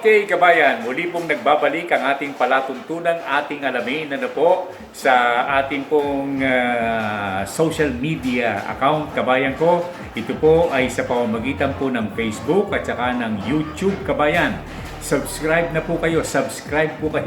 Okay, kabayan, muli pong nagbabalik ang ating palatuntunan, ating alamin po sa ating pong social media account, kabayan ko. Ito po ay sa pamamagitan po ng Facebook at saka ng YouTube, kabayan. Subscribe po kayo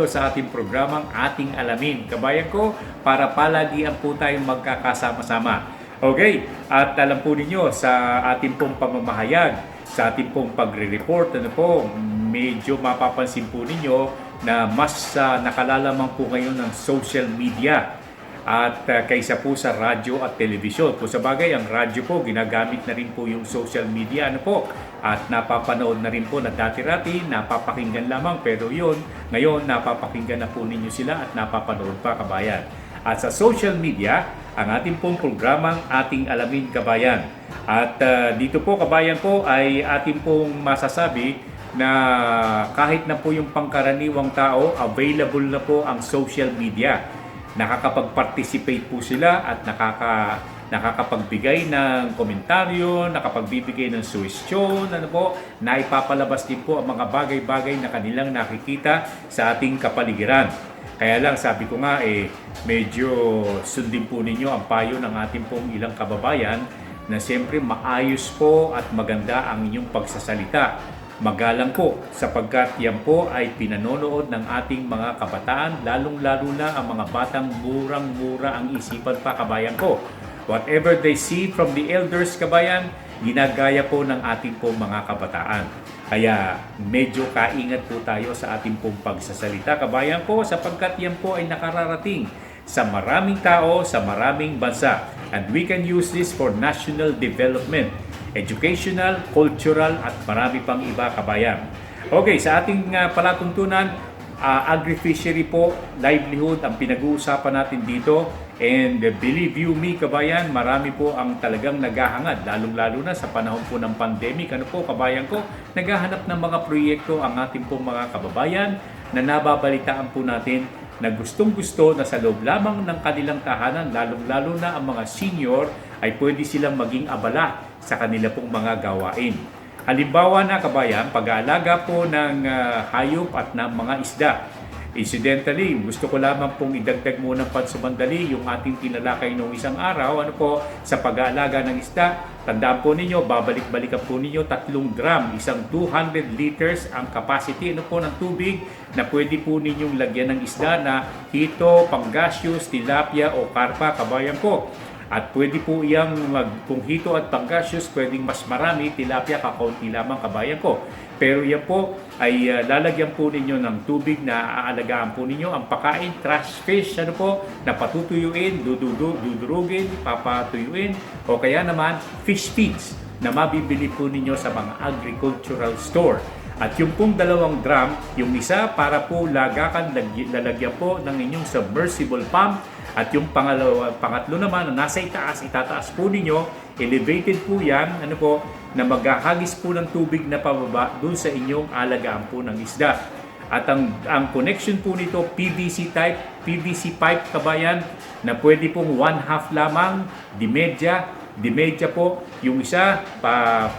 sa ating programang Ating Alamin, kabayan ko, para palagian po tayong magkakasama-sama. Okay, at alam po ninyo sa ating pong pamamahayag, sa ating pong pagre-report, medyo mapapansin po ninyo na mas nakalalaman po ngayon ng social media at kaysa po sa radyo at telebisyon. Kung sa bagay, ang radyo po, ginagamit na rin po yung social media at napapanood na rin po na dati-rati, napapakinggan lamang, pero yun, ngayon napapakinggan na po ninyo sila at napapanood pa, kabayan. At sa social media, ang ating pong programang Ating Alamin, kabayan. At dito po, kabayan po, ay ating pong masasabi na kahit na po yung pangkaraniwang tao, available na po ang social media. Nakakapag-participate po sila at nakakapagbigay ng komentaryo, nakapagbibigay ng suwestyon, na ipapalabas din po ang mga bagay-bagay na kanilang nakikita sa ating kapaligiran. Kaya lang sabi ko nga medyo sundin po ninyo ang payo ng ating pong ilang kababayan na siyempre maayos po at maganda ang inyong pagsasalita. Magalang po sapagkat yan po ay pinanonood ng ating mga kabataan, lalong-lalo na ang mga batang murang-mura ang isipan pa, kabayan ko. Whatever they see from the elders, kabayan, ginagaya po ng ating pong mga kabataan. Kaya medyo kaingat po tayo sa ating pong pagsasalita, kabayan ko, sapagkat yan po ay nakararating sa maraming tao, sa maraming bansa. And we can use this for national development, educational, cultural, at marami pang iba, kabayan. Okay, sa ating palatuntunan, agri-fishery po, livelihood ang pinag-uusapan natin dito. And believe you me, kabayan, marami po ang talagang naghahangad, lalong-lalo na sa panahon po ng pandemic. Kabayan ko, naghahanap ng mga proyekto ang ating pong mga kababayan na nababalitaan po natin na gustong-gusto na sa loob lamang ng kanilang tahanan, lalong-lalo na ang mga senior, ay pwede silang maging abala sa kanila pong mga gawain. Halimbawa na, kabayan, pag-aalaga po ng hayop at ng mga isda. Incidentally, gusto ko lamang pong idagdag muna pansumandali yung ating tinalakay noong isang araw, sa pag-aalaga ng isda. Tandaan po ninyo, babalik-balikan po ninyo 3 drum, isang 200 liters ang capacity ng tubig na pwede po ninyong lagyan ng isda na hito, pangasius, tilapia o karpa, kabayan po. At pwede po iyang kung hito at pangasius, pwedeng mas marami, tilapia kakaunti lamang, kabayan ko. Pero yan po ay lalagyan po ninyo ng tubig na aalagaan po ninyo. Ang pakain, trash fish, na patutuyuin, dudurugin, papatuyuin, o kaya naman fish feeds na mabibili po ninyo sa mga agricultural store. At yung pong 2 drum, yung isa para po lalagyan po ng inyong submersible pump. At yung pangatlo naman na nasa itataas po ninyo, elevated po yan, na maghahagis po ng tubig na pababa dun sa inyong alagaan po ng isda. At ang connection po nito, PVC pipe, kabayan, na pwede pong 1/2 lamang, dimedya po. Yung isa,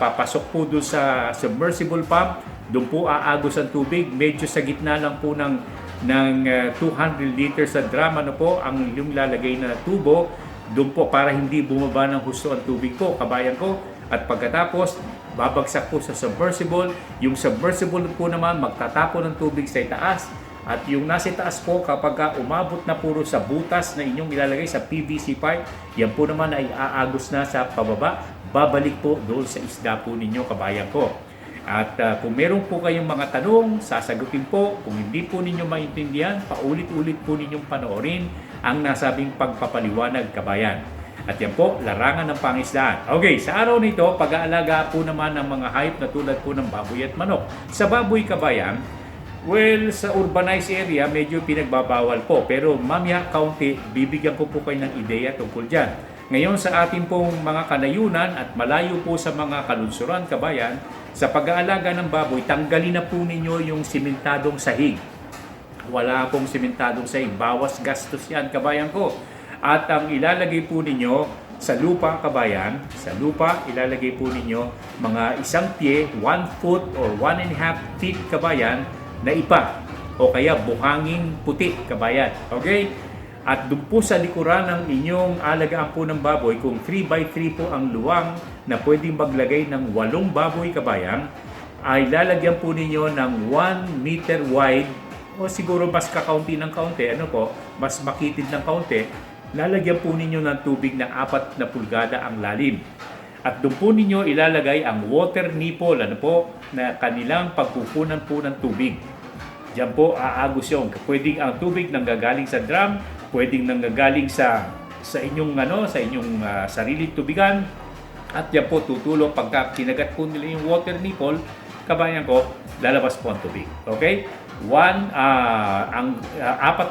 papasok po dun sa submersible pump, doon po aagos ang tubig, medyo sa gitna lang po ng 200 liters sa drum, ang yung lalagay na tubo, doon po para hindi bumaba ng husto ang tubig po, kabayan ko. At pagkatapos, babagsak po sa submersible. Yung submersible po naman, magtatapo ng tubig sa itaas. At yung nasa itaas po, kapag umabot na puro sa butas na inyong ilalagay sa PVC pipe, yan po naman ay aagos na sa pababa, babalik po doon sa isda po ninyo, kabayan ko. At kung meron po kayong mga tanong, sasagutin po. Kung hindi po ninyo maintindihan, paulit-ulit po ninyong panoorin ang nasabing pagpapaliwanag, kabayan. At yan po, larangan ng pangisdaan. Okay, sa araw nito, pag-aalaga po naman ng mga hayop na tulad po ng baboy at manok. Sa baboy, kabayan, sa urbanized area, medyo pinagbabawal po. Pero mamaya kaunti, bibigyan ko po kayo ng ideya tungkol dyan. Ngayon sa ating pong mga kanayunan at malayo po sa mga kalunsuran, kabayan, sa pag-aalaga ng baboy, tanggalin na po ninyo yung simentadong sahig. Wala pong simentadong sahig. Bawas gastos yan, kabayan ko. At ang ilalagay po ninyo sa lupa, kabayan, sa lupa, ilalagay po ninyo mga 1 pie, 1 foot or 1.5 feet, kabayan, na ipa o kaya buhanging puti, kabayan. Okay? At doon po sa likuran ng inyong alagaan po ng baboy, kung 3x3 po ang luwang na pwedeng maglagay ng 8 baboy, kabayan, ay lalagyan po ninyo ng 1 meter wide o siguro mas kakaunti ng kaunti, mas makitid ng kaunti, lalagyan po ninyo ng tubig na 4 na pulgada ang lalim. At doon po ninyo ilalagay ang water nipple, na kanilang pagkukunan po ng tubig. Diyan po aagos yun. Pwedeng ang tubig nanggagaling sa drum, pwedeng nanggagaling sa inyong sariling tubigan. At yan po tutulong pagka kinagat po nila yung water nipple, kabayan ko, lalabas po ang tubig. Okay? 4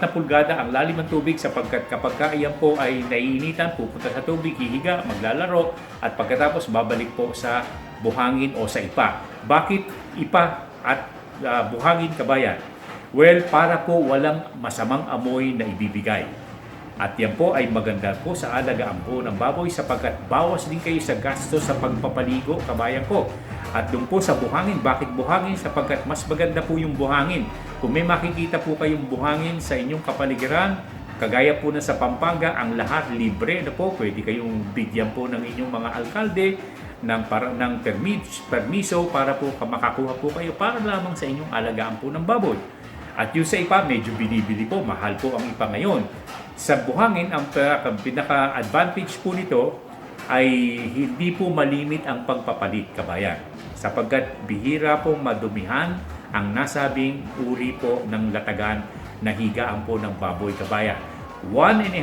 na pulgada ang lalim ng tubig, sapagkat kapag iyan po ay naiinitan, pupunta sa tubig, hihiga, maglalaro, at pagkatapos babalik po sa buhangin o sa ipa. Bakit ipa at buhangin, kabayan? Well, para po walang masamang amoy na ibibigay. At yan po ay maganda po sa alagaan po ng baboy, sapagkat bawas din kayo sa gastos sa pagpapaligo, kabayan ko. At doon po sa buhangin, bakit buhangin? Sapagkat mas maganda po yung buhangin. Kung may makikita po kayong buhangin sa inyong kapaligiran, kagaya po na sa Pampanga, ang lahat libre na po. Pwede kayong bigyan po ng inyong mga alkalde ng permiso para po makakuha po kayo para lamang sa inyong alagaan po ng baboy. At yung sa ipa, medyo binibili po, mahal po ang ipa ngayon. Sa buhangin, ang pinaka-advantage po nito ay hindi po malimit ang pagpapalit, kabayan. Sapagkat bihira pong madumihan ang nasabing uri po ng latagan na higaan po ng baboy, kabayan. 1.5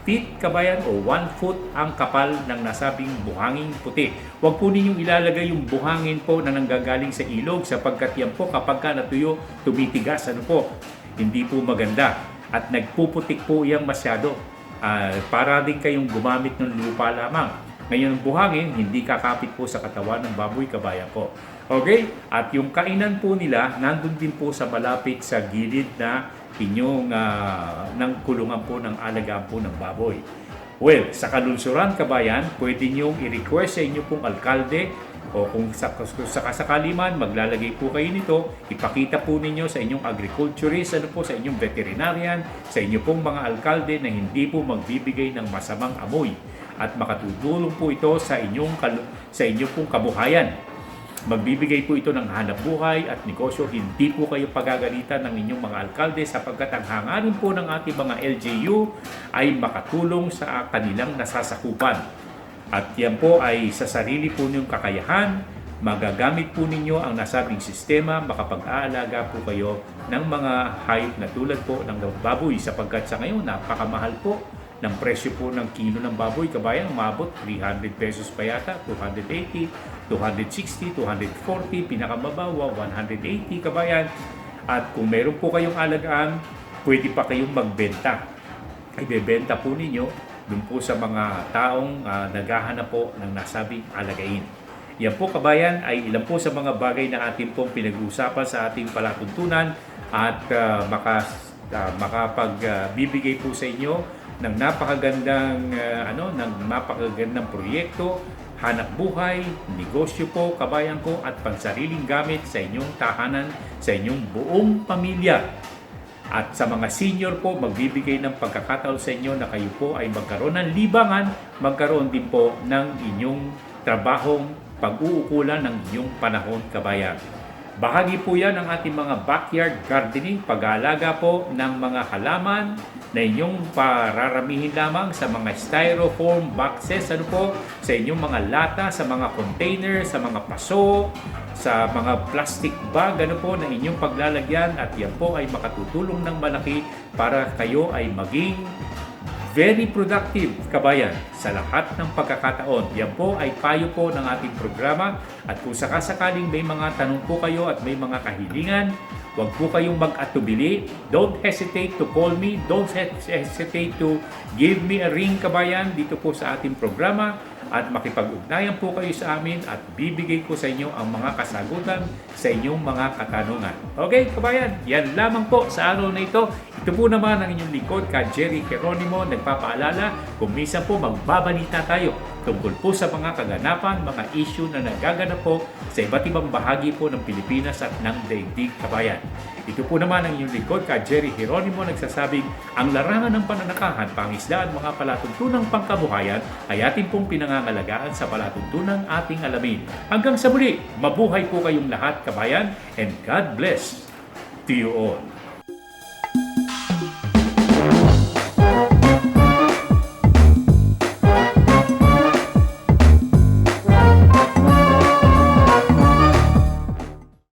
feet, kabayan, o 1 foot ang kapal ng nasabing buhangin puti. Huwag po ninyong ilalagay yung buhangin po na nanggagaling sa ilog, sapagkat yan po kapag natuyo, tumitigas, hindi po maganda. At nagpuputik po yan masyado. Para din kayong gumamit ng lupa lamang. Ngayon, buhangin, hindi kakapit po sa katawan ng baboy, kabayan ko. Okay? At yung kainan po nila, nandun din po sa malapit sa gilid na inyong ng kulungan po ng alagaan po ng baboy. Well, sa kalunsuran, kabayan, pwede niyong i-request sa inyo pong alkalde, o kung sakasakali man, maglalagay po kayo nito, ipakita po ninyo sa inyong agriculturist, sa inyong veterinarian, sa inyo pong mga alkalde na hindi po magbibigay ng masamang amoy, at makatutulong po ito sa inyong pong kabuhayan. Magbibigay po ito ng hanap buhay at negosyo. Hindi po kayo pagagalitan ng inyong mga alkalde, sapagkat ang hangarin po ng ating mga LGU ay makatulong sa kanilang nasasakupan. At yan po ay sa sarili po ninyong kakayahan, magagamit po ninyo ang nasabing sistema, makapag-aalaga po kayo ng mga hayop na tulad po ng baboy, sapagkat sa ngayon napakamahal po ng presyo po ng kilo ng baboy, kabayan. Umabot 300 pesos pa yata, 280, 260, 240, pinakamabawa 180, kabayan. At kung meron po kayong alagaan, pwede pa kayong magbenta. Ibebenta po ninyo dun po sa mga taong naghahanap po ng nasabing alagain. Yan po, kabayan, ay ilan po sa mga bagay na atin pong pinag-uusapan sa ating palatuntunan, at makapagbibigay po sa inyo ng napakagandang proyekto, hanap buhay, negosyo po, kabayan ko, at pansariling gamit sa inyong tahanan, sa inyong buong pamilya. At sa mga senior po, magbibigay ng pagkakataon sa inyo na kayo po ay magkaroon ng libangan, magkaroon din po ng inyong trabahong pag-uukulan ng inyong panahon, kabayan. Bahagi po yan ng ating mga backyard gardening, pag-aalaga po ng mga halaman na inyong pararamihin lamang sa mga styrofoam boxes, sa inyong mga lata, sa mga container, sa mga paso, sa mga plastic bag, na inyong paglalagyan, at yan po ay makatutulong ng malaki para kayo ay maging very productive, kabayan, sa lahat ng pagkakataon. Yan po ay payo po ng ating programa, at kung sakasakaling may mga tanong po kayo at may mga kahilingan, huwag po kayong mag-atubili. Don't hesitate to call me. Don't hesitate to give me a ring, kabayan, dito po sa ating programa. at makipag-ugnayan po kayo sa amin at bibigay ko sa inyo ang mga kasagutan sa inyong mga katanungan. Okay, kabayan, yan lamang po sa araw na ito. Ito po naman ang inyong lingkod, Ka Jerry Geronimo, nagpapaalala kung minsan po magbabalita tayo tungkol po sa mga kaganapan, mga issue na nagaganap po sa iba't ibang bahagi po ng Pilipinas at ng daigdig, kabayan. Ito po naman ang inyong lingkod, Ka Jerry Geronimo, nagsasabing ang larangan ng pananakahan, pangisdaan, mga palatuntunang pangkabuhayan ay ating pong pinangangalagaan sa palatuntunang ating alamin. Hanggang sa muli, mabuhay po kayong lahat, kabayan, and God bless to you all.